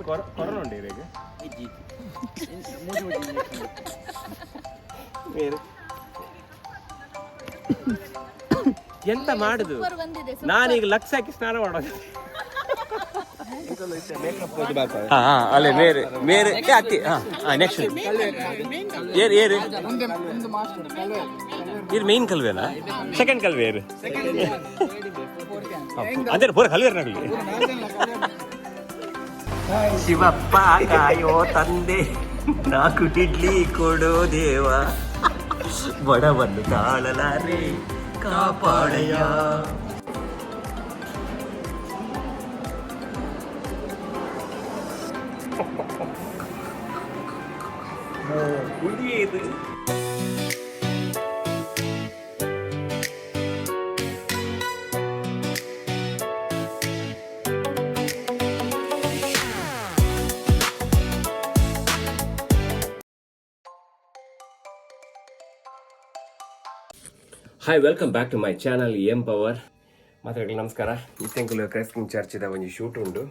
Corona ಉಂಟು ಈಗ ಎಂತ ಮಾಡುದು ನಾನೀಗ ಲಕ್ಷ ಹಾಕಿ ಸ್ನಾನ ಮಾಡೋದು ಅಲ್ಲೇ ಮೇರೆ ಮೇರೆ ಅತ್ತಿ ನೆಕ್ಸ್ಟ್ ಏರು ಏರು ಇದು ಮೇನ್ ಕಲ್ವೇನಾ ಸೆಕೆಂಡ್ ಕಲ್ವೆ ಏರು ಅದೇ ಪೂರ ಕಲ್ವೇರ್ನಾಗಲಿ ಶಿವಪ್ಪ ಕಾಯೋ ತಂದೆ ನಾಲ್ಕು ಇಡ್ಲಿ ಕೊಡೋ ದೇವ ಬಡವನ್ನು ತಾಳಲಾರೆ ಕಾಪಾಡಯ್ಯ. ಕುಡಿಯೇದು hi welcome back to my channel M power. ಮಾತಾಡಲಿ ನಮಸ್ಕಾರ. ಇತ್ತೆಂಕುಲು ಕ್ರೈಸ್ಕಿಂಗ್ ಚರ್ಚಿದ ಒಂದು ಶೂಟ್ ಉಂಡು,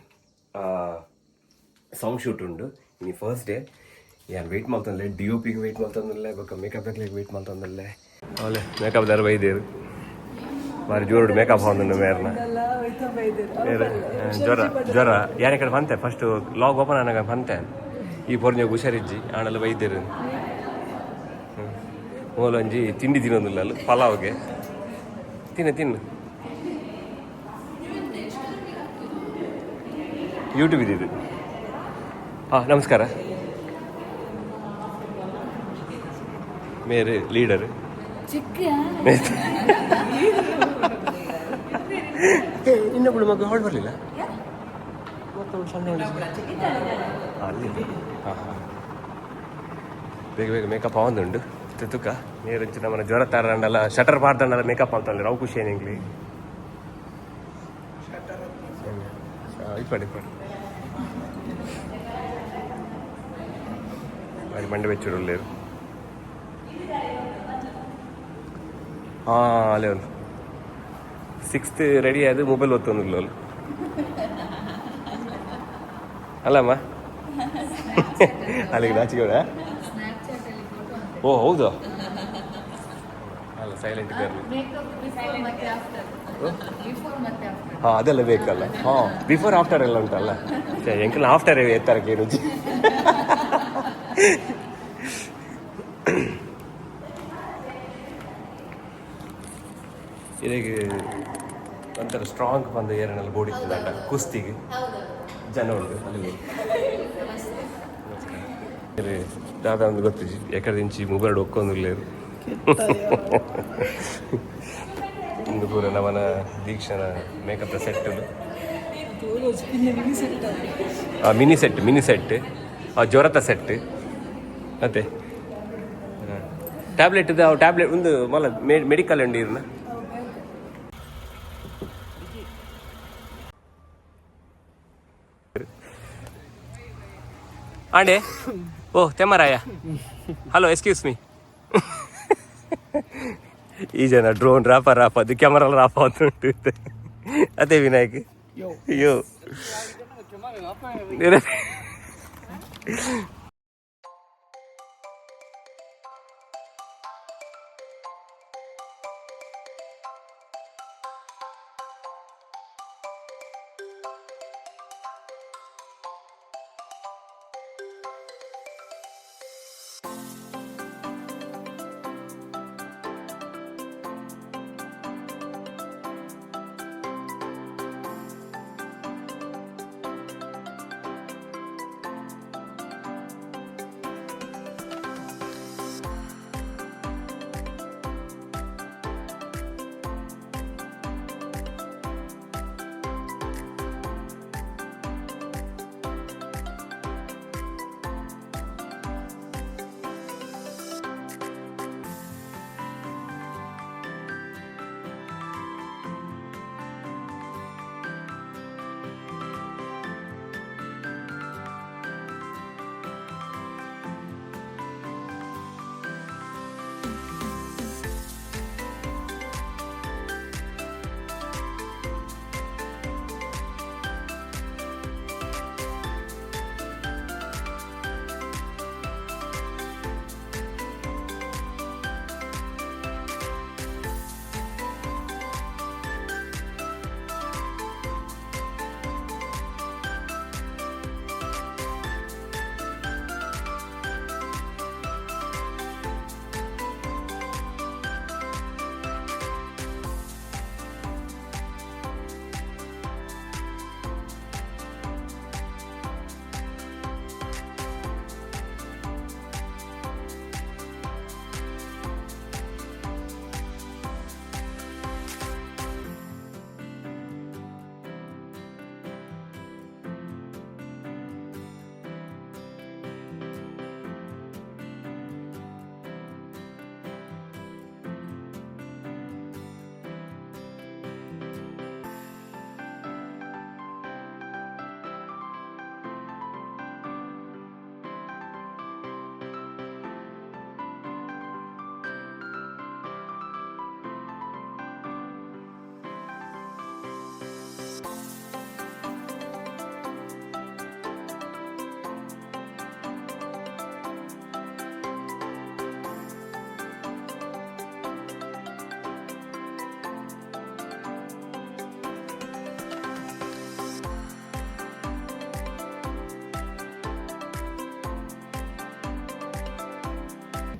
ಸಾಂಗ್ ಶೂಟ್ ಉಂಡು. ಇನ್ನು ಫಸ್ಟ್ ಡೇ ಏನು ವೆಯ್ಟ್ ಮಾಡ್ತಂದ್ರೆ ಡಿ ಒ ಪಿಗೆ ವೆಯ್ಟ್ ಮಾಡ್ತಂದಲ್ಲೇ ಬೇಕಾ ಮೇಕಪ್ ಹಾಕ್ಲಿಕ್ಕೆ ವೆಯ್ಟ್ ಮಾಡ್ತಂದಲ್ಲೇ ಅವಳೆ ಮೇಕಪ್ ದಾರ ಬೈದೇರು ಮಾರಿ ಜೋರು ಮೇಕಪ್ ಹಾಕೊಂಡು ಮೇರ್ನ ಜ್ವರ ಜ್ವರ ಯಾರ ಕಡೆ ಬಂತೆ ಫಸ್ಟ್ ಲಾಗ್ ಓಪನ್ ಆನಾಗ ಬಂತೆ ಈ ಪೊರ್ನ ಹುಷಾರಿಜ್ಜಿ ಆಣೆಲ್ಲ ಬೈದೇರು ಮೂಲಂಜಿ ತಿಂಡಿ ತಿನ್ನೋದಿಲ್ಲ ಅಲ್ಲ ಪಲಾವ್ಗೆ ತಿನ್ನು ಯೂಟ್ಯೂಬ್ ಇದ್ದಿದ್ದು. ನಮಸ್ಕಾರ. ಮೇರೆ ಲೀಡರ್ ಇನ್ನೊಬ್ಬಳು ಮಗು ಹೊರಡು ಬರಲಿಲ್ಲ ಅಲ್ಲಿ ಬೇಗ ಬೇಗ ಮೇಕಪ್ ಆವಂದುಂಡು ತುಕ ನೀರು ನಮ್ಮನ್ನ ಜ್ವರ ತಾರಂಡಲ್ಲ ಶಟರ್ ಮಾಡ್ದಂಡಲ್ಲ ಮೇಕಪ್ ಅಂತಂದ್ರೆ ನಾವು ಖುಷಿ ಏನಿಂಗ್ಲಿ ಇಪ್ಪಡಿ మరి మండి వెచ్చుడు లేదు. లేదు 6th రెడీ ಆಯ್ತು ಮೊಬೈಲ್ ಒತ್ತೊಂದಿಲ್ಲ ಅಲ್ಲಿ ಅಲ್ಲಮ್ಮ ಅಲ್ಲಿಗೆ ನಾಚಿಕೋಡ. ಓ ಹೌದು ಅಲ್ಲ ಸೈಲೆಂಟ್ ಅದೆಲ್ಲ ಬೇಕಲ್ಲ. ಬಿಫೋರ್ ಆಫ್ಟರ್ ಎಲ್ಲ ಉಂಟಲ್ಲ ಎಂಕಲ್ ಆಫ್ಟರ್ ಎತ್ತರಕ್ಕೆ ರುಚಿ. ಇದಕ್ಕೆ ಒಂಥರ ಸ್ಟ್ರಾಂಗ್ ಬಂದ ಏರನೆಲ್ಲ ಬೋಡಿತ್ತದ ಕುಸ್ತಿಗೆ ಜನ ಉಂಟು ಅಲ್ಲಿ ದಾದ ಒಂದು ಗೊತ್ತಿಜಿ ಎಕರದಿಂಚಿ ಮೊಬೈಲ್ ಒಕ್ಕೊಂದಿಲ್ಲೇರು ಇಂದು ಪೂರ ನಮ್ಮನ ದೀಕ್ಷಣ ಮೇಕಪ್ ಸೆಟ್ ಮಿನಿ ಸೆಟ್ ಜ್ವರದ ಸೆಟ್ ಮತ್ತೆ ಟ್ಯಾಬ್ಲೆಟ್ ಟ್ಯಾಬ್ಲೆಟ್ ಒಂದು ಮಲ್ಲ ಮೆಡಿಕಲ್ ಉಂಡು ಇರ್ನ ಆಂಡೆ. ಓ ತೆಮ್ಮರಾಯ, ಹಲೋ ಎಕ್ಸ್ಕ್ಯೂಸ್ ಮೀ. ಈ ಜನ ಡ್ರೋನ್ ರಾಪ ಅದು ಕ್ಯಾಮರಾ ರಾಪ ಅಂತ ಉಂಟು. ಅದೇ ವಿನಾಯಕ್ ಅಯ್ಯೋ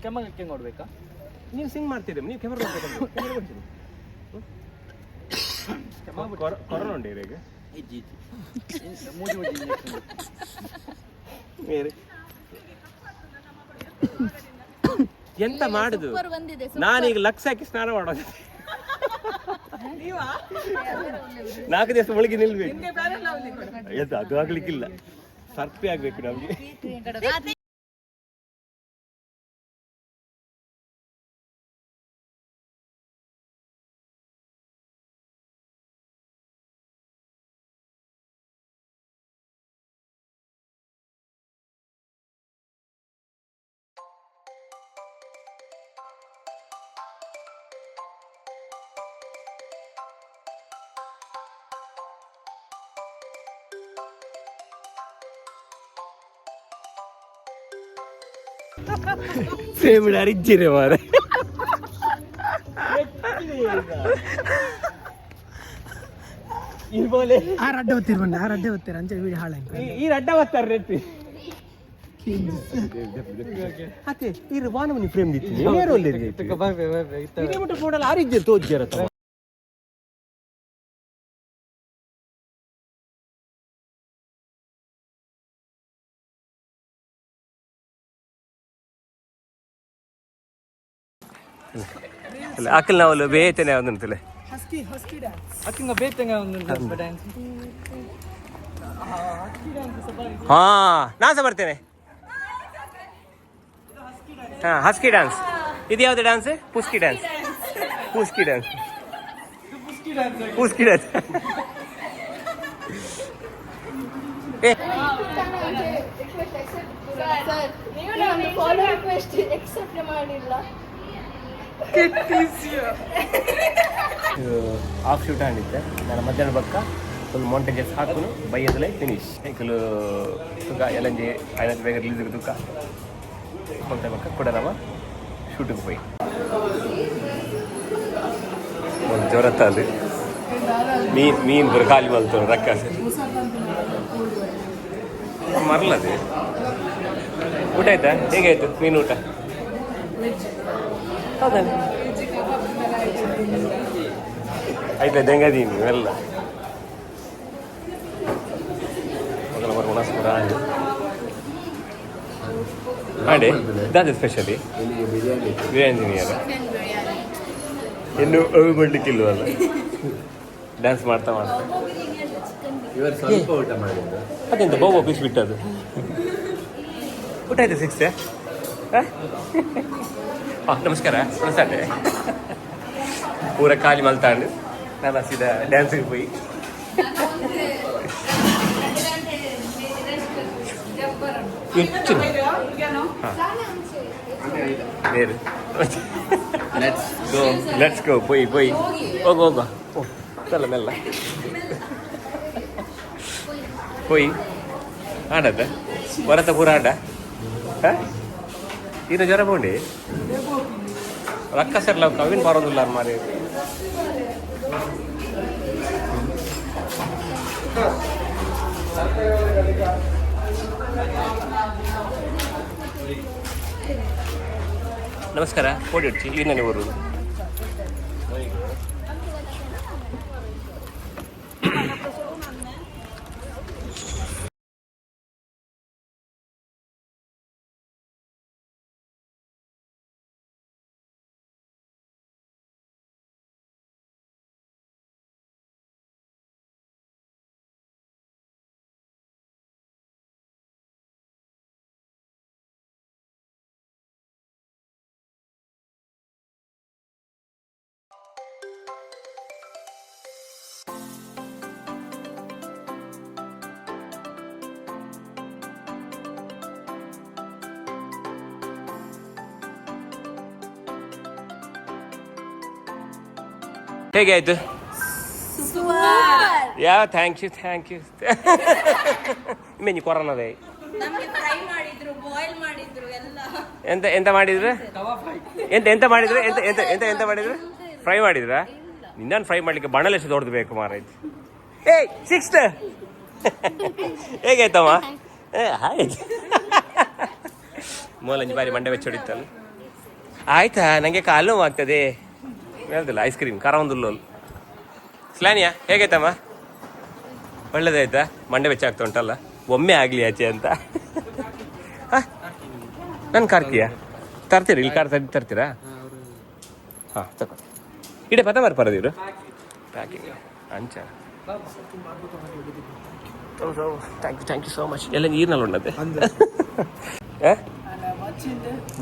ಕೆಮ್ಮಕ್ಕೆ ನೋಡ್ಬೇಕಾ? ನೀವು ಸಿಂಗ್ ಮಾಡ್ತೀರಿ, ನೀವು ಕ್ಯಾಮರಾ ಕೊರೋನಾ ಉಂಟು ಈಗ ಎಂತ ಮಾಡುದು? ನಾನೀಗ ಲಕ್ಷ ಹಾಕಿ ಸ್ನಾನ ಮಾಡೋದು. 4 ದಿವಸ ಮುಳುಗಿ ನಿಲ್ಬೇಕು. ಅದು ಆಗ್ಲಿಕ್ಕಿಲ್ಲ, ಸರ್ಪೆ ಆಗ್ಬೇಕು ನಮ್ಗೆ. ಅರಿಜ್ಜಿರೆ ಮಾರ ಅಡ್ಡ ಓದ್ತೀರ ಅಂಚೆ ವೀಡಿಯೋ ಹಾಳ ಈ ಅಡ್ಡ ಓದ್ತಾರೆ ಅತ್ತೆ ಈ ವಾನವನಿ ಫ್ರೇಮ್ ದಿತ್ತು ಫೋಟಲ್ ಅರಿಜ್ಜೆ ತೋಜ್ಜರ ಅಕ್ಕಲ್ ನಾವು ಬೇತೇನೆ ಯಾವ್ದಂತಲೇ ಅಕ್ಕಿಂಗ ಬೇತಂಗ ಒಂದು ಡ್ಯಾನ್ಸ್. ಹಾ ನಾನು ಸಹ ಬರ್ತೇನೆ. ಹಾ ಹಸ್ಕಿ ಡ್ಯಾನ್ಸ್. ಇದು ಯಾವ್ದು ಡ್ಯಾನ್ಸ್? ಪುಸ್ಕಿ ಡ್ಯಾನ್ಸ್. ಪುಸ್ಕಿ ಡ್ಯಾನ್ಸ್. ಪುಸ್ಕಿ ಡ್ಯಾನ್ಸ್. ಆಫ್ ಶೂಟ್ ಆಗಿದ್ದೆ ನಾನು ಮಧ್ಯಾಹ್ನ ಪಕ್ಕ ಫುಲ್ ಮೌಂಟೇಜಸ್ ಹಾಕೊಂಡು ಬೈಯದಲ್ಲೇ ಫಿನಿಶ್ ಐಕಲು ತುಕ ಎಲ್ಲಂಜಿ ಐನತ್ತು ಬೇಗ ರಿಲೀಸ್ ತುಕ ಕೊಂತ ಪಕ್ಕ ಕೊಡರವ ಶೂಟಿಗೆ போய் ಒಂದು ಜೋರತ್ತ ಅದು ಮೀನು ಬರ ಖಾಲಿ ಮಲ್ತು ರಕ್ಕ ಮರಲದು. ಊಟ ಆಯ್ತಾ? ಹೇಗಾಯ್ತು ಮೀನು ಊಟ? ಹೌದಾ ಆಯ್ತಾ? ದೆಂಗದೀನಿ ಎಲ್ಲ ಮಾಡಿ ದಾದ ಸ್ಪೆಷಲಿ ಬಿರಿಯಾನಿ ಅಲ್ಲ ಇನ್ನು ಮಾಡ್ಲಿಕ್ಕಿಲ್ವಲ್ಲ ಡ್ಯಾನ್ಸ್ ಮಾಡ್ತಾ ಮಾಡ್ತಾ ಸ್ವಲ್ಪ ಊಟ ಮಾಡಿದ್ದು ಅದೆಂತ ಬೋಬೋ ಪೀಸ್ ಬಿಟ್ಟದು. ಊಟ ಆಯ್ತು 6 ನಮಸ್ಕಾರ ನಮಸ್ತೆ. ಪೂರ ಖಾಲಿ ಮಲ್ತಾಂಡು ನಾನು ಸೀದಾ ಡ್ಯಾನ್ಸಿಗೆ போய் ಹೆಚ್ಚು ಬೇರೆ ಲೆಟ್ಸ್ ಗೋ போய் ಹೋಗು ಹೋಗು ಮೆಲ್ಲ ಮೆಲ್ಲ పోయి ಆಡದ ಹೊರತ ಪೂರ ಆಡ ఈయన జ్వరపోండి రక్కసర్ల కవిన్ పర్వదుల్లారు మరి ನಮಸ್ಕಾರ ಕೋಡಿ ಹೊಡ್ಚಿ ಇನ್ನ ಬರುವುದು ಹೇಗೆ ಆಯ್ತು? ಯಾ ಥ್ಯಾಂಕ್ ಯು ಮೆನಿ ಕೊರೋನಾದೇ ಎಂತ ಎಂತ ಮಾಡಿದ್ರು ಎಂತ ಮಾಡಿದ್ರು ಎಂತ ಎಂತ ಎಂತ ಎಂತ ಮಾಡಿದ್ರು ಫ್ರೈ ಮಾಡಿದ್ರಾ? ನಿನ್ನ ಫ್ರೈ ಮಾಡ್ಲಿಕ್ಕೆ ಬಣಲ್ ಎಷ್ಟು ದೊಡ್ಡದು ಬೇಕು ಮಾರಾಯ್ತು. ಏಯ್ 6 ಹೇಗಾಯ್ತಮ್ಮ? ಆಯ್ತು ಮೂಲಂಜಿ ಬಾರಿ ಮಂಡೆ ಬೆಚ್ಚ ಹೊಡಿತಲ್ಲ ಆಯ್ತಾ ನನಗೆ ಕಾಲು ನೋವು ಆಗ್ತದೆ ಹೇಳ್ತಿಲ್ಲ ಐಸ್ ಕ್ರೀಮ್ ಖಾರ ಒಂದು ಸ್ಲಾನಿಯಾ ಹೇಗೈತಮ್ಮ ಒಳ್ಳೇದಾಯ್ತಾ ಮಂಡೆ ಬೆಚ್ಚ ಆಗ್ತಾ ಉಂಟಲ್ಲ ಒಮ್ಮೆ ಆಗಲಿ ಆಚೆ ಅಂತ ನನ್ನ ಕಾರ್ತೀಯ ತರ್ತೀರಿ ಇಲ್ಲಿ ಕಾರ್ ತರ್ತೀರಾ ಹಾಂ ತಗೋ ಇಡೇ ಪತ ಮಾರು ಪರದಿರು ಪ್ಯಾಕಿಂಗ್ ಅಂಚ ಥ್ಯಾಂಕ್ ಯು ಸೋ ಮಚ್ ಎಲ್ಲ ನೀರಿನಲ್ಲಿ ಉಂಡತೆ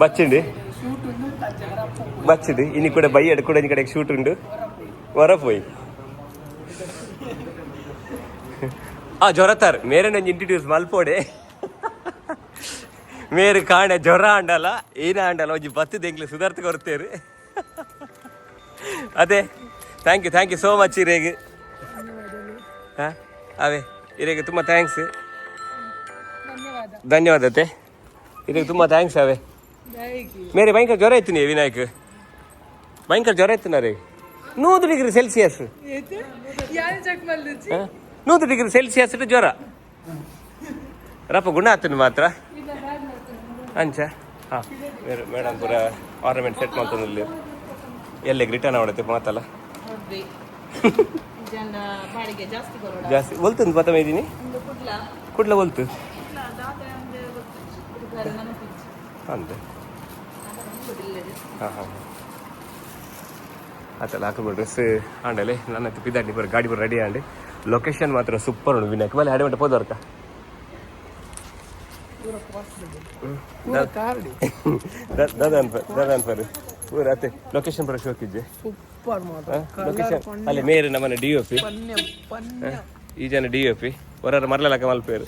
ಬಚ್ಚಿಂಡಿ ಬಚ್ಚಿಡಿ ಇನ್ನು ಕೂಡ ಬೈಯಡು ಕೂಡ ಇನ್ನು ಕಡೆಗೆ ಶೂಟ್ ಉಂಡು ಹೊರ ಪೋಯಿ ಜ್ವರ ಮೇರೆ ನಂಗೆ ಇಂಟ್ರಡ್ಯೂಸ್ ಮಲ್ಪೋಡೆ ಮೇರೆ ಕಾಣೆ ಜ್ವರ ಆಂಡಲ್ಲ ಏನ ಆಂಡಲ್ಲ ಒಂಜಿ ಬತ್ತದ ಎಂಗ್ಲಿ ಸುಧಾರ್ಥ ಕೊರ್ತೇರಿ ಅದೇ ಥ್ಯಾಂಕ್ ಯು ಸೋ ಮಚ್ ಇರೇಗೆ ಹಾಂ ಅವೇ ಇರೇಗೆ ತುಂಬ ಥ್ಯಾಂಕ್ಸ್ ಧನ್ಯವಾದತೆ ಇರೇಗೆ ತುಂಬ ಥ್ಯಾಂಕ್ಸ್ ಅವೇ ಮೇರೆ ಭಯಂಕರ ಜ್ವರ ಇತ್ತು ನೀವು ವಿನಾಯಕ್ ಭಯಂಕರ ಜ್ವರ ಇತ್ತು ನಾ ರೇ 100 ಡಿಗ್ರಿ ಸೆಲ್ಸಿಯಸ್ 100 ಡಿಗ್ರಿ ಸೆಲ್ಸಿಯಸ್ ಜ್ವರ ರಪ್ಪ ಗುಣ ಆತನು ಮಾತ್ರ ಅಂಚ ಹಾಂ ಮೇಡಮ್ ಪೂರ ಆರ್ನಮೆಂಟ್ ಸೆಟ್ ಮಾಡ್ತದಲ್ಲಿ ಎಲ್ಲಿಗೆ ರಿಟರ್ನ್ ಆಡತ್ತೆ ಮಾತಲ್ಲ ಜಾಸ್ತಿ ಒಲ್ತಂದು ಪತ ಮೇದಿನಿ ಕುಡ್ಲ ಒಲ್ತು ಅಂತೆ ಹಾಂ ಆತಲ್ಲ ಹಾಕಬ ಡ್ರೆಸ್ ಆಂಡಲೆ ನನ್ನ ಪಿದಾಡಿ ಬರ ಗಾಡಿ ಬರ ರೆಡಿ ಆಂಡಿ ಲೊಕೇಶನ್ ಮಾತ್ರ ಸೂಪರ್ ಉಂಟು ವಿನಾಯಕ್ ಮೇಲೆ 2 ಗಂಟೆ ಹೋದವ್ರಕ ದಾದಾ ಪರ್ ಪೂರ ಅತ್ತೆ ಲೊಕೇಶನ್ ಬರ ಶೋಕಿದ್ದೆ ಲೊಕೇಶನ್ ಅಲ್ಲಿ ಮೇರೆ ನಮ್ಮನೆ DOP ಈ ಜನ DOP ಹೊರ ಮರಲಕ ಮಲ್ಪೇರು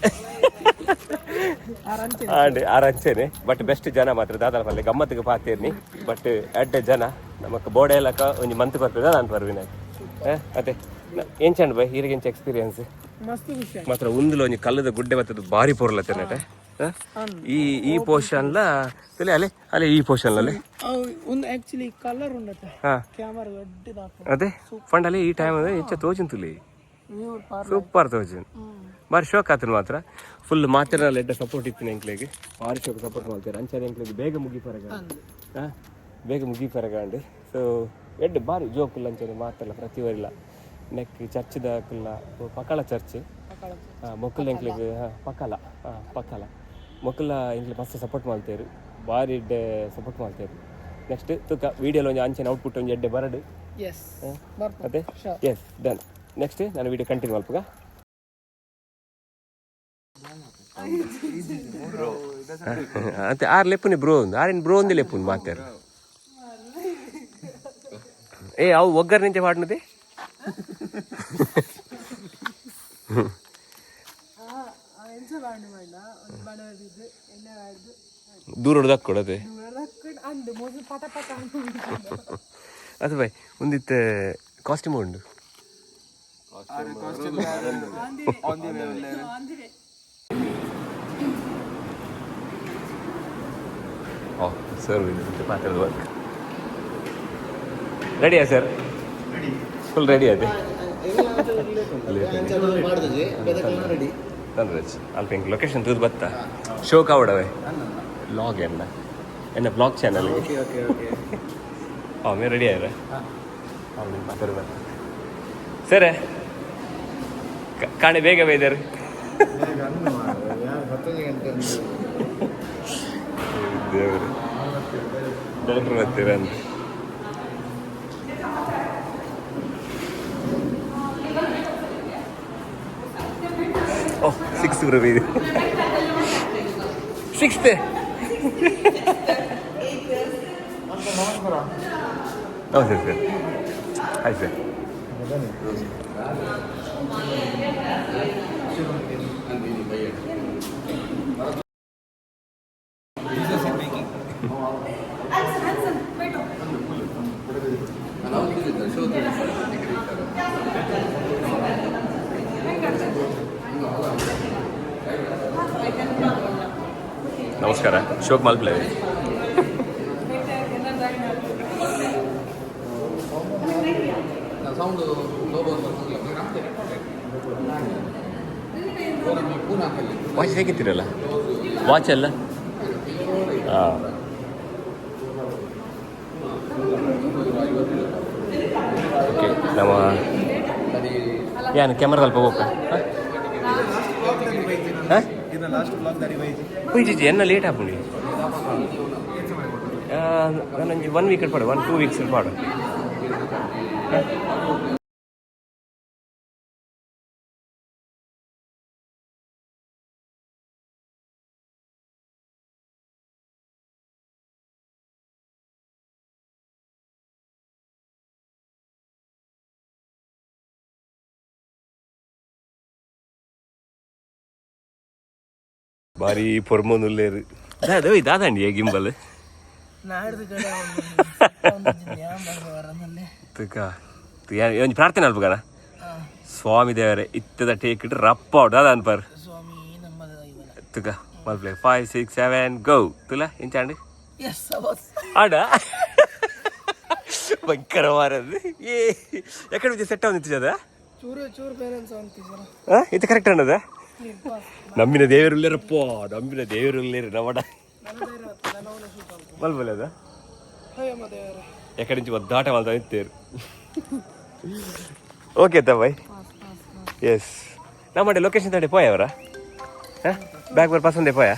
ಆರಂಚೆನೆ ಬಟ್ ಬೆಸ್ಟ್ ಜನ ಮಾತ್ರ ದಾದಾ ಪಲ್ಲೆ ಗಮ್ಮತ್ತಿಗೆ ಪಾತೇರ್ನಿ ಬಟ್ ಎಡ್ಡೆ ಜನ ನಮಕ್ ಬೋಡೆ ಎಲ್ಲಕ ಒಂಜಿ ಮಂತ್ ಬರ್ತದ ನಾನು ಪರ್ವಿನ ಅದೇ ಏನ್ ಚಂದ ಬೈ ಹೀರಿಗೆ ಎಂಚ ಎಕ್ಸ್ಪೀರಿಯನ್ಸ್ ಮಾತ್ರ ಒಂದುಲ ಒಂಜಿ ಕಲ್ಲದ ಗುಡ್ಡೆ ಬರ್ತದ ಭಾರಿ ಪೊರ್ಲತ್ತೆ ನಟ ಈ ಪೋರ್ಷನ್ಲ ತಲೆ ಅಲೆ ಈ ಪೋರ್ಷನ್ಲಲ್ಲಿ ಒಂದು ಆಕ್ಚುಲಿ ಕಲರ್ ಉಂಡತೆ ಕ್ಯಾಮರಾ ದೊಡ್ಡದಾಗ್ತದೆ ಅದೇ ಫಂಡಲ್ಲಿ ಈ ಟೈಮ್ ಹೆಚ್ಚು ತೋಚಿಂತುಲಿ ಸೂಪರ್ ತೋಚಿನ್ ಭಾರಿ ಶೋಕ್ ಆತನ ಮಾತ್ರ ಫುಲ್ ಮಾತಿರಲ್ಲ ಎಡ್ಡ ಸಪೋರ್ಟ್ ಇತ್ತು ಎಂಕ್ಲೆಗೆ ಭಾರಿ ಶೋಕ್ ಸಪೋರ್ಟ್ ಮಾಡ್ತಾರೆ ಅಂಚಾರ ಎಂಕ್ಲೆಗೆ ಬೇಗ ಮುಗಿ ಸೊ ಎಡ್ಡು ಭಾರಿ ಜೋಕುಲ್ಲ ಅಂಚಾರೆ ಮಾತಲ್ಲ ಪ್ರತಿವರಿಲ್ಲ ನೆಕ್ ಚರ್ಚ್ದ ಕುಲ್ಲ ಪಕ್ಕಳ ಚರ್ಚ್ ಮೊಕ್ಕಲ ಎಂಕ್ಲೆಗೆ ಪಕ್ಕಲ ಮೊಕ್ಕಲ ಎಂಕ್ಲೆ ಮಸ್ತ್ ಸಪೋರ್ಟ್ ಮಾಡ್ತೇರು ಭಾರಿ ಎಡ್ಡೆ ಸಪೋರ್ಟ್ ಮಾಡ್ತೇರು ನೆಕ್ಸ್ಟ್ ತುಕ ವಿಡಿಯೋಲಿ ಒಂದು ಅಂಚೆನ ಔಟ್ಪುಟ್ ಒಂದು ಎಡ್ಡೆ ಬರಡು ಅದೇ ಎಸ್ ಡನ್ ನೆಕ್ಸ್ಟ್ ನಾನು ವಿಡಿಯೋ ಕಂಟಿನ್ಯೂ ಮಲ್ಪಗ ಅಂತೆ 6 ಲೆಪ್ಪುನಿ ಬ್ರೋ ಒಂದು 6 ಬ್ರೋ ಒಂದೇ ಲೆಪ್ಪುನಿ ಮಾತಾರು ಅವು ಒಗ್ಗರ್ ನಿಂಚೆ ಪಾಡ್ನದೆ ದೂರ ಹೊಡೆದಾಕೊಡದೆ ಅದು ಬೈ ಒಂದಿತ್ತು ಕಾಸ್ಟ್ಯೂಮ್ ಉಂಡು ಸರ್ ಮಾತಾಡೋದು ವರ್ಕ್ ರೆಡಿಯಾ ಸರ್ ಫುಲ್ ರೆಡಿ ಅದೇ ತಂದ್ರಚ್ ಅಲ್ಪ ಹಿಂಗೆ ಲೊಕೇಶನ್ ತೂದು ಬತ್ತ ಶೋ ಕಾವಡವೆ ಬ್ಲಾಗ್ ಎನ್ನ ಬ್ಲಾಗ್ ಚಾನಲ್ ಮೇ ರೆಡಿ ಆಯ್ರೆ ಮಾತಾಡ ಬತ್ತ ಸರ್ ಕಾಣೆ ಬೇಗ ಬೇದರು ದೇವರು ಡಾಕ್ಟ್ರ್ ಬರ್ತೀರ ಅಂತ ಸಿಕ್ಸ್ ರೂಪಾಯಿ ಇದೆ 6th ಹೌದು ಸರ್ ಆಯ್ತು ಸರ್ ನಮಸ್ಕಾರ ಶೋಕ್ ಮಲ್ಪಲೆ ವಾಚ್ ಹೇಗಿತ್ತೀರಲ್ಲ ವಾಚ್ ಎಲ್ಲ ಹಾಂ ನಮ್ಮ ಏನು ಕ್ಯಾಮರಾ ಸ್ವಲ್ಪ ಹೋಗ ಹೋಯ್ತು ಎನ್ನ ಲೇಟ್ ಆಗ್ಬಿಡಿ ನನಗೆ 1 ವೀಕ್ ಪಾಡು 1-2 ವೀಕ್ಸ್ ಪಾಡು ಭಾರಿ ಪೊರ್ಮೊಂದುಲ್ಲೇರು ಅದು ಇದಾದಂಡಿ ಗಿಂಬಲ್ ಒಂದು ಪ್ರಾರ್ಥನೆ ಅಲ್ಪಗಾನ ಸ್ವಾಮಿ ದೇವರೇ ಇತ್ತದ ಟೇಕ್ ಇಟ್ಟು ರಪ್ಪ ಔಟ್ ಅದ ಅನ್ಪಾರ ತುಕ ಮಲ್ಪ್ಲೆ 5 6 7 ಗೋ ತುಲ ಇಂಚಾಂಡಿ ಆಡ ಭಯಂಕರ ಮಾರದು ಏ ಎಕಡೆ ಸೆಟ್ ಅವನಿತ್ತದ ಇದು ಕರೆಕ್ಟ್ ಅನ್ನದ ನಮ್ಮಿನ ದೇವರುಳ್ಳೇರಪ್ಪ ನಮ್ಮಿನ ದೇವರುಳ್ಳೇರು ನವಡ ಮಲ್ಬಲೆ ಅದ ಎಕಡೆ నుంచి ಒದ್ದಾಟ ಮಾಡ್ತಾ ನಿಂತೇರು ಓಕೆ ಬಾಯ್ ಎಸ್ ನಮ್ಮ ಲೊಕೇಶನ್ ತಡೆ ಪೋಯ ಅವರ ಬ್ಯಾಗ್ ಬರ್ ಪಸಂದೆ ಪೋಯ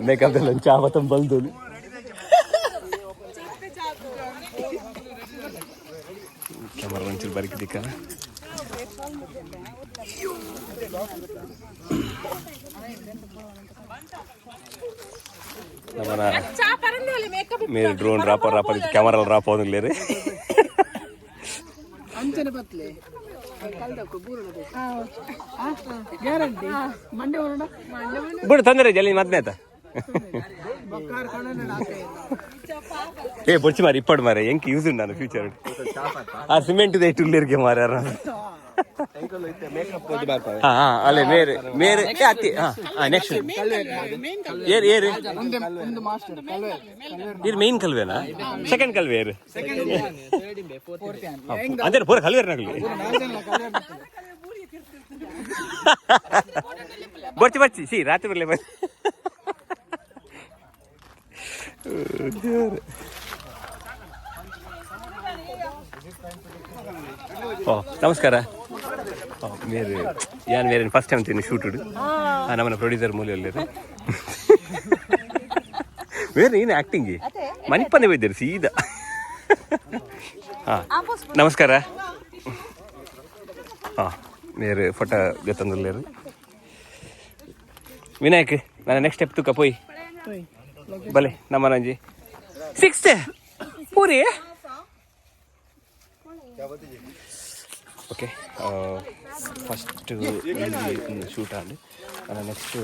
ಮೇಕಪ್ ಚಾವತಂ ಬಲ್ದು ಕ್ಯಾಮರಾ ಒಂಚೂರು ಬರೀಕ್ ದಿಕ್ಕ మీరు డ్రోన్ రాపర్ కెమెరాలు రాపోదులేరు ಬಿಡು ತೊಂದರೆ ಜಲ್ದಿ ಮದ್ನೇತ ಏ ಬೊಚ್ಚಿ ಮಾರಿ ಇಪ್ಪಡು ಮಾರ ಎಂಕ್ ಯೂಸ್ ಉಂಡು ನಾನು ಫ್ಯೂಚರ್ ಆ ಸಿಮೆಂಟ್ ಇಟ್ಟು ಉಳ್ಳೇರಿಗೆ ಮಾರ್ಯಾರ ಅಲ್ಲೇ ಮೇರೆ ಮೇರೆ ಅತ್ತಿ ನೆಕ್ಸ್ಟ್ ಏರು ಏರು ಇದು ಮೇನ್ ಕಲ್ವೇನಾ ಸೆಕೆಂಡ್ ಕಲ್ವೆ ಏರು ಅಂದ್ರೆ ಪೂರ ಕಲ್ವೇರ್ನಾಗ್ಲಿ ಬರ್ಚಿ ಬರ್ಚಿ ಸಿ ರಾತ್ರಿ ಬರ್ಲೇ ಬರ್ರಿ ಓ ನಮಸ್ಕಾರ ಮೇರೆ ಯಾನ್ ಬೇರೆ ಫಸ್ಟ್ ಟೈಮ್ ತಿನ್ನು ಶೂಟುಡು ನಮ್ಮನ ಪ್ರೊಡ್ಯೂಸರ್ ಮೂಲೆಯಲ್ಲಿ ಬೇರೆ ಏನು ಆ್ಯಕ್ಟಿಂಗ್ ಮನಿಪ್ಪಂದೆ ಬೈದ್ದೀರಿ ಸೀದಾ ಹಾಂ ನಮಸ್ಕಾರ ಹಾಂ ಮೇರೆ ಫೋಟೋ ಗೊತ್ತಂದಿಲ್ಲೇರು ವಿನಾಯಕ್ ನಾನು ನೆಕ್ಸ್ಟ್ ಸ್ಟೆಪ್ ತುಕ ಪೋಯ್ ಭಲೆ ನಮ್ಮನಂಜಿ 6 ಪೂರಿ okay first shoot and next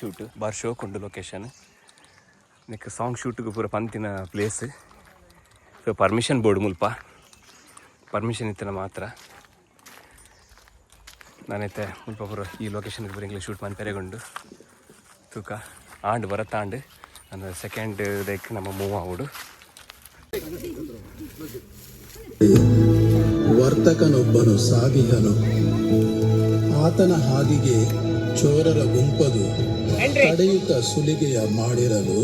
shoot ಬಾರ್ ಶೋಕ್ ಉಂಡು ಲೊಕೇಶನ್ ನೆಕ್ಸ್ಟ್ ಸಾಂಗ್ ಶೂಟ್ಗೆ ಪೂರ ಪಂತಿನ ಪ್ಲೇಸ್ ಸೊ ಪರ್ಮಿಷನ್ ಬೋರ್ಡ್ ಮುಲ್ಪ ಪರ್ಮಿಷನ್ ಇತ್ತನ ಮಾತ್ರ ನಾನೈತೆ ಮುಲ್ಪ ಪೂರ ಈ ಲೊಕೇಶನ್ಗೆ ಬರೀ ಶೂಟ್ ಮಾಡಿ ಪೆರೆಗೊಂಡು ತೂಕ ಆಂಡ್ ಬರತ್ತಾಂಡು ನನ್ನ ಸೆಕೆಂಡ್ ದೈಕ್ ನಮ್ಮ ಮೂವ್ ಆವುಡು ವರ್ತಕನೊಬ್ಬನು ಸಾಗಿಹನು ಆತನ ಹಾದಿಗೆ ಚೋರರ ಗುಂಪದು ತಡೆಯುತ್ತ ಸುಲಿಗೆಯ ಮಾಡಿರಲು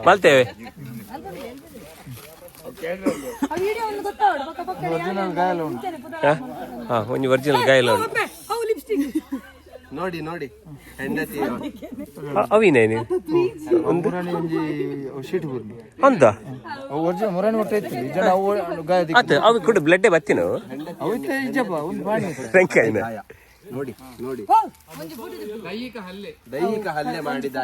ಮಲ್ತೇವೆ ಒಂಜಿ ಒರಿಜಿನಲ್ ಗಾಯಲ ನೋಡಿ ನೋಡಿ ಹೆಂಡತಿ ಅವಿನೇನು ಅಂತ ಅವು ಕೂಡ ಬ್ಲಡ್ ಬತ್ತಿನ ನೋಡಿ ನೋಡಿ ದೈಹಿಕ ಹಲ್ಲೆ ಮಾಡಿದ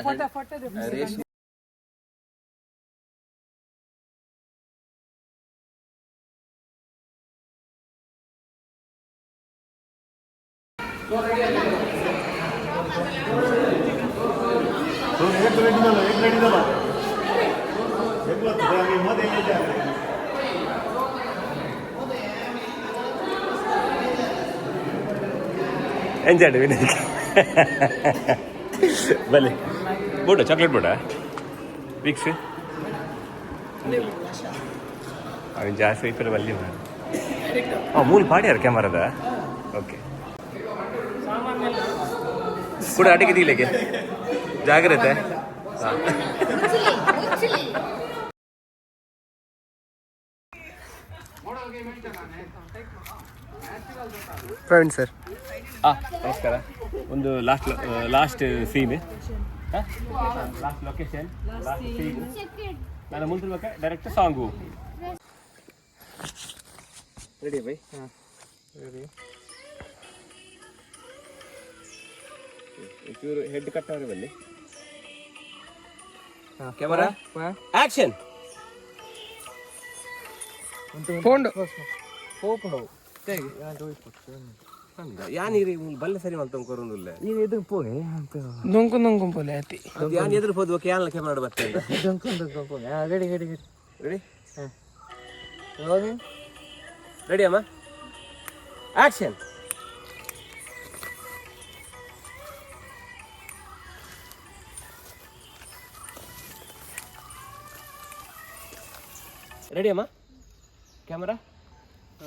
ಎಂಜಾಯ್ ವಿನಾಯಕ್ ಬಲೆ ಬೋಡ ಚಾಕ್ಲೇಟ್ ಬೋಡ ವಿಕ್ಸ್ ಅವನು ಜಾಸ್ತಿ ಐಪಲ್ಲಿ ಬಲ್ಲಿ ಮೂಲ ಪಾಡ್ಯಾರ ಕ್ಯಾಮರಾದ ಓಕೆ ಕೂಡ ಅಡಿಗೆ ದಿಲೆಗೆ ಜಾಗ್ರತೆ ಪ್ರವೀಣ್ ಸರ್ ನಮಸ್ಕಾರ ಒಂದು last scene last location last scene ನಾನು ಮುಂದೆ direct song ready by ready ಚೂರು ಹೆಡ್ ಕಟ್ ಅವ್ರೆ ಬಲ್ಲಿ ಕ್ಯಾಮರಾ ಆಕ್ಷನ್ ಫೋನ್ ಯಾನಿರಿ ಬಲ್ಲೆ ಸರಿ ಅಂತ ಕೊರೊಂದಿಲ್ಲ ನೊಂಕು ನೊಂಕು ಪೋಲೆ ಆತಿ ಯಾನ್ ಎದುರು ಹೋದ್ವ ಕ್ಯಾನ್ಲ ಕ್ಯಾಮರಾ ಬರ್ತದೆ ರೆಡಿ ರೆಡಿ ರೆಡಿ ರೆಡಿ ಅಮ್ಮ ಆಕ್ಷನ್ ರೆಡಿ ಅಮ್ಮ ಕ್ಯಾಮರಾ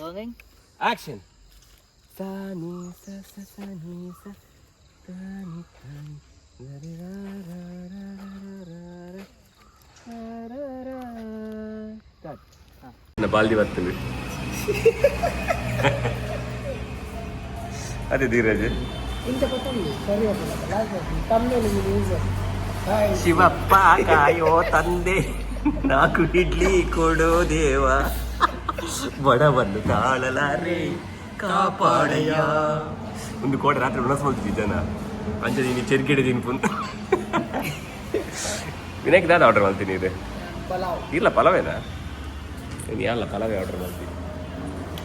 ರೋಲಿಂಗ್ ಆಕ್ಷನ್ ಸಾನಿ ಸ ಸ ಸಾನಿ ಸ ತಾನಿ ತಾನಿ ಗರಿ ರಾ ರಾ ರಾ ರಾ ರಾ ರಾ ಬಾಲ್ದಿ ಬರ್ತದೆ ಅದೇ ಧೀರಜ್ ಶಿವಪ್ಪ ಕಾಯೋ ತಂದೆ ನಾಲ್ಕು ಇಡ್ಲಿ ಕೊಡೋ ದೇವ ಬಡವನ್ನು ತಾಳಲಾರೆ ಕಾಪಾಡಯ್ಯ ಒಂದು ಕೋಟೆ ರಾತ್ರಿ ಉಣಸ್ಕೊಳ್ತಿದ್ವಿ ಜನ ಅಂಜಲಿ ನೀನು ಚೆರ್ಗಿಡಿದೀನಿ ಪುನ್ ವಿನಾಯಕ್ ದಾದ ಆರ್ಡರ್ ಮಾಡ್ತೀನಿ ಇದೆ ಇಲ್ಲ ಪಲಾವೇನಾ ನೀನು ಯಾರಲ್ಲ ಪಲಾವೇ ಆರ್ಡರ್ ಮಾಡ್ತೀನಿ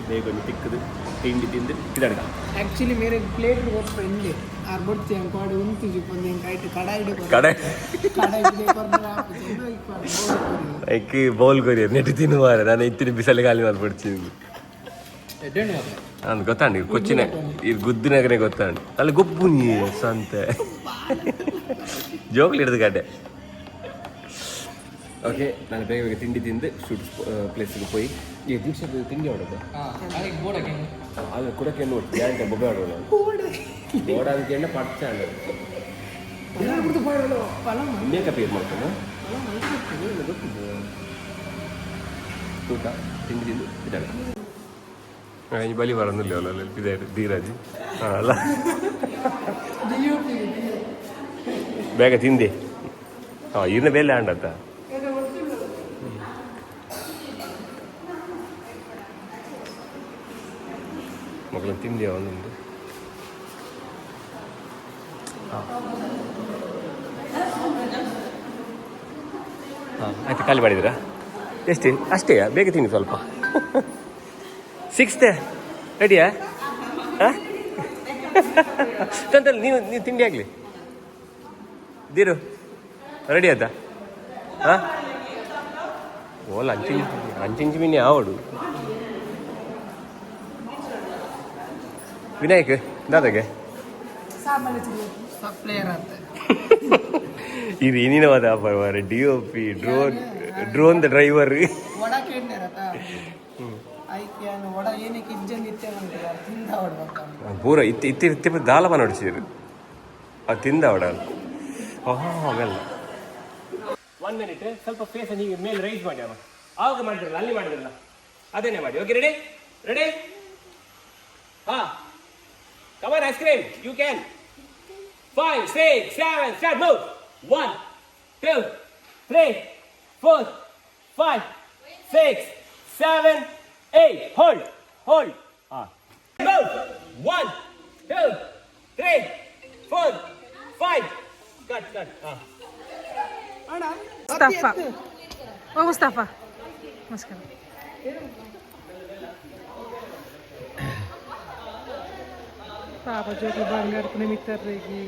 ಬೇಗ ಒಂದು ತಿಕ್ಕದು ತಿಂಡಿ ತಿಂದು ಇದಾಡ್ಕ ಆಕ್ಚುಲಿ ಮೇರೆ ಪ್ಲೇಟ್ ಫ್ರೆಂಡ್ ಆರ್ ಬಡ್ತಿ ಅಂಕಾಡು ಉಂತಿಜಿ ಪೊಂದೆ ಕೈಟ್ ಕಡಾಯಿ ಕಡೆ ಕಡಾಯಿ ಐಕಿ ಬೌಲ್ ಕೊರಿ ನೆಟ್ಟು ತಿನ್ನುವಾರ ನಾನು ಇತ್ತಿನ ಬಿಸಲು ಖಾಲಿ ಮಾಡ್ಬಿಡ್ತೀನಿ ನಾನು ಗೊತ್ತಾಂಡಿ ಕೊಚ್ಚಿನ ಈ ಗುದ್ದಿನಾಗನೇ ಗೊತ್ತಾಂಡಿ ಅಲ್ಲಿ ಗೊಬ್ಬು ನೀ ಸಂತೆ ಜೋಗ್ಲಿ ಹಿಡಿದು ಗಡ್ಡೆ ಓಕೆ ನಾನು ಬೇಗ ಬೇಗ ತಿಂಡಿ ತಿಂದು ಶೂಟ್ ಪ್ಲೇಸಿಗೆ ಹೋಗಿ ಈ ದೀಕ್ಷೆ ತಿಂಡಿ ಹೊಡೋದು ಅದು ಕುಡಕ್ಕೆ ನೋಡಿ ಗ್ಯಾರಂಟಿ ಬೊಬ್ಬೆ ಹೊಡೋದು ಓಡೋದಕ್ಕೆ ಪಡ್ಚ ಮೇಕಪ್ ಏನು ಮಾಡ್ತಾನೆ ಗೊತ್ತಿದ್ದು ಊಟ ತಿಂಡಿ ತಿಂದು ಇದ್ದಾಳೆ ಈ ಬಲಿ ಬರೋದಿಲ್ಲ ಅವಲ್ಲ ಇದೆ ಧೀರಾಜ್ ಹಾಂ ಅಲ್ಲ ಬೇಗ ತಿಂದೆ ಹಾಂ ಇನ್ನ ಬೇಲೆ ಆಂಡತ್ತ ಮಕ್ಕಳು ತಿಂದಿ ಒಂದೊಂದು ಹಾಂ ಆಯ್ತು ಖಾಲಿ ಮಾಡಿದ್ದೀರಾ ಎಷ್ಟು ಅಷ್ಟೇಯಾ ಬೇಗ ತಿನ್ನಿ ಸ್ವಲ್ಪ ಸಿಕ್ಸ್ತೆ ರೆಡಿಯಾ ಹಾಂ ತಂತಲ್ಲ ನೀವು ತಿಂಡಿ ಆಗಲಿ ದೀರು ರೆಡಿ ಆಯ್ತಾ ಹಾಂ ಓಲ್ಲ ಅಂಚಿಂಚು ಮೀನು ಯಾವಡು ವಿನಾಯಕ್ ದಾದಾಗೆ ಇದು ಏನಿನವಾದ ವ್ಯಾಪಾರ DOP ಡ್ರೋನ್ ದ ಡ್ರೈವರ್ ಪೂರ ಇತ್ತಿ ದಾಲ ನೋಡಿಸಿದ್ರು ಅದು ತಿಂದ ಅವಡ ಅವೆಲ್ಲ 1 ಮಿನಿಟ್ ಸ್ವಲ್ಪ ಫೇಸ್ ಹೀಗೆ ಮೇಲೆ ರೈಸ್ ಮಾಡಿ ಅವ ಆವಾಗ ಮಾಡಿದ್ರಲ್ಲ ಅಲ್ಲಿ ಮಾಡಿದ್ರಲ್ಲ ಅದೇನೇ ಮಾಡಿ ಓಕೆ ರೆಡಿ ರೆಡಿ ಹಾಂ come on ice cream you can 5 6 7 start move 1 2 3 4 5 6 7 8 hold ಹಾಂ ಮೂವ್ 1 2 3 4 5 ಕಟ್ ಹಾಂ Mustafa. Oh Mustafa. Namaskar. Papa joki bangar pune mitar regi.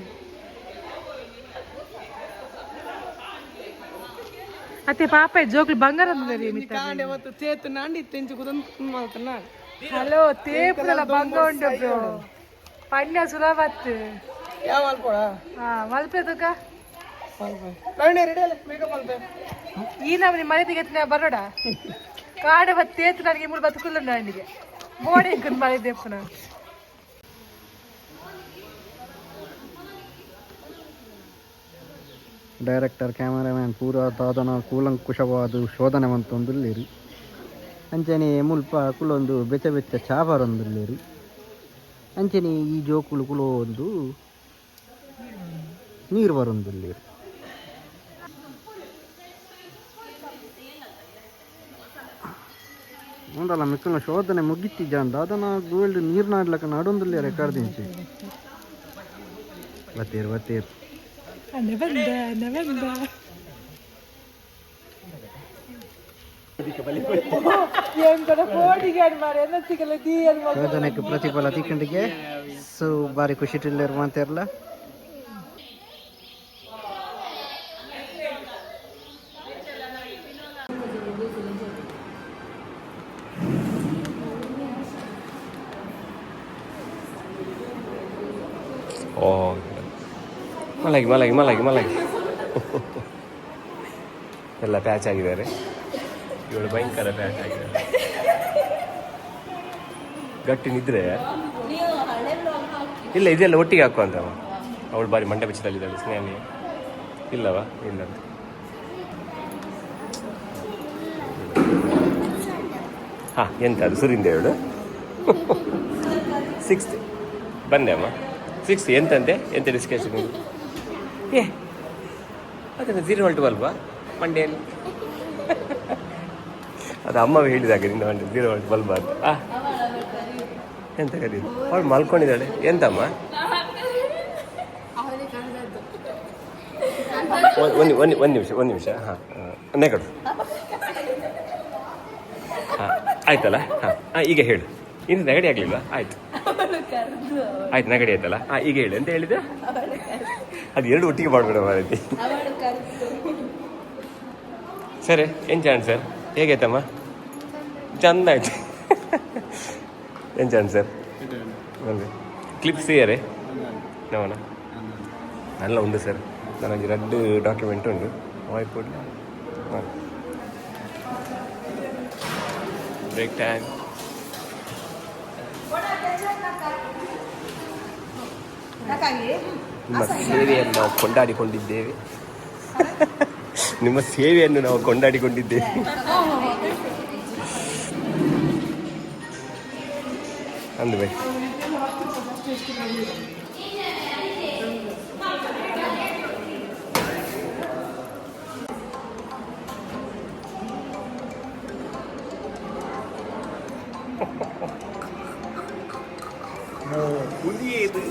ಅತ್ತೆ ಪಾಪ ಜೋಕ್ಲಿ ಬಂಗಾರ ಅಂದ್ರಿ ಕಾಂಡೆ ಮತ್ತು ತೇತು ನಾಂಡಿ ತೆಂಚು ಕುದಂದು ಮಾಡ್ತಾನ ಹಲೋ ತೇಪುದಲ್ಲ ಬಂಗ ಉಂಟು ಬ್ರೋ ಪಂಡ್ಯ ಸುಲಭತ್ತು ಯಾವ ಮಲ್ಕೊಳ ಮಲ್ಪೇದಕ್ಕ ರೆಡಿ ಅಲ್ಲ ಮೇಕಪ್ ಅಲ್ಪೆ ಈ ನಮ್ಮನಿ ಮನೆ ತೆಗೆತ್ನ ಬರೋಡ ಕಾಡೆ ಬತ್ತು ತೇತು ನನಗೆ ಮೂರು ಬದುಕುಲ್ಲ ನನಗೆ ಬೋಡೆ ಇಂಕೊಂಡು ಮಾಡಿದ್ದೆ ಪುನಃ ಡೈರೆಕ್ಟರ್ ಕ್ಯಾಮರಾಮ್ಯಾನ್ ಪೂರ ದಾದನ ಕೂಲಂಕುಷವಾದ ಶೋಧನೆ ಮಂತೊಂದುಲ್ಲೇರಿ ಅಂಚನೆ ಮುಲ್ಪ ಕುಲೊಂದು ಬೆಚ್ಚ ಬೆಚ್ಚ ಚಾಬರೊಂದುಲ್ಲೇರಿ ಅಂಚನೆ ಈ ಜೋಕುಲು ಕುಲೋ ಒಂದು ನೀರು ಬರೊಂದುಲ್ಲೇರಿ ಉಂಡಲ್ಲ ಮಿಕ್ಕಲ ಶೋಧನೆ ಮುಗಿತಿದ್ದ ಅದನ್ನ ಗೋಲ್ಡ್ ನೀರ್ನಾಡ್ಲಕ್ಕ ನಡೊಂದುಲ್ಲೇರಿ ಕರ್ದಿಂಚಿ ಬತ್ತೇರು ಶೋಧನೆಗೆ ಪ್ರತಿಫಲ ತಿಕ್ಕಂಡಿಗೆ ಸೊ ಬಾರಿ ಖುಷಿ ಟಿಲ್ಲರ್ ಮಾತಾರಲ್ಲ ಓ ಮಲಗಿ ಎಲ್ಲ ಪ್ಯಾಚ್ ಆಗಿದ್ದಾರೆ. ಇವಳು ಭಯಂಕರ ಪ್ಯಾಚ್ ಆಗಿದ್ದಾರೆ. ಗಟ್ಟಿ ನಿದ್ರೆ ಇಲ್ಲ, ಇದೆಲ್ಲ ಒಟ್ಟಿಗೆ ಹಾಕುವಂತವ. ಅವಳು ಬಾರಿ ಮಂಡೆ ಬೆಚ್ಚದಲ್ಲಿದ್ದಾಳೆ. ಸ್ನೇಹಿ ಇಲ್ಲವಾ? ಇಲ್ಲ ಅಂತ ಎಂತ ಅದು ಸುರಿಂದ ಇವಳು 6th ಬಂದೆ ಅಮ್ಮ. 6th ಎಂತಂತೆ? ಎಂತ ಡಿಸ್ಕಷನ್? ಅದನ್ನು 0 to 12 ಮಂಡೆಯಲ್ಲಿ ಅದು ಅಮ್ಮ ಹೇಳಿದಾಗ ನಿನ್ನ ಮಂಡೆ 0 to 12 ಅಂತ. ಎಂತ ಕರೀದು ಅವಳು ಮಲ್ಕೊಂಡಿದ್ದಾಳೆ. ಎಂತಮ್ಮ? ಒಂದು ನಿಮಿಷ ನೆಗಡು. ಆಯ್ತಲ್ಲ? ಈಗ ಹೇಳು. ಇನ್ನು ನೆಗಡಿ ಆಗಲಿಲ್ವಾ? ಆಯ್ತು ನೆಗಡಿ ಆಯ್ತಲ್ಲ? ಈಗ ಹೇಳು. ಎಂತ ಹೇಳಿದೆ? ಅದು 2 ಒಟ್ಟಿಗೆ ಮಾಡಬೇಡ ಮಾರೈತಿ. ಸರಿ, ಏನು ಚಾಣ್ ಸರ್? ಹೇಗಾಯ್ತಮ್ಮ? ಚಂದ ಆಯ್ತು. ಏನು ಚಾಣ್ ಸರ್? ಒಂದು ಕ್ಲಿಪ್ಸ್ ಇಯರೇ ನವನ ಎಲ್ಲ ಉಂಟು ಸರ್. ನನಗೆ 2 ಡಾಕ್ಯುಮೆಂಟ್ ಉಂಟು. ವಾಯ್ಸ್ ಕೊಡಿ. Break time. ನಿಮ್ಮ ಸೇವೆಯನ್ನು ನಾವು ಕೊಂಡಾಡಿಕೊಂಡಿದ್ದೇವೆ. ನಿಮ್ಮ ಸೇವೆಯನ್ನು ನಾವು ಕೊಂಡಾಡಿಕೊಂಡಿದ್ದೇವೆ. ಅಂದ್ಬೇಕು. புதிய இது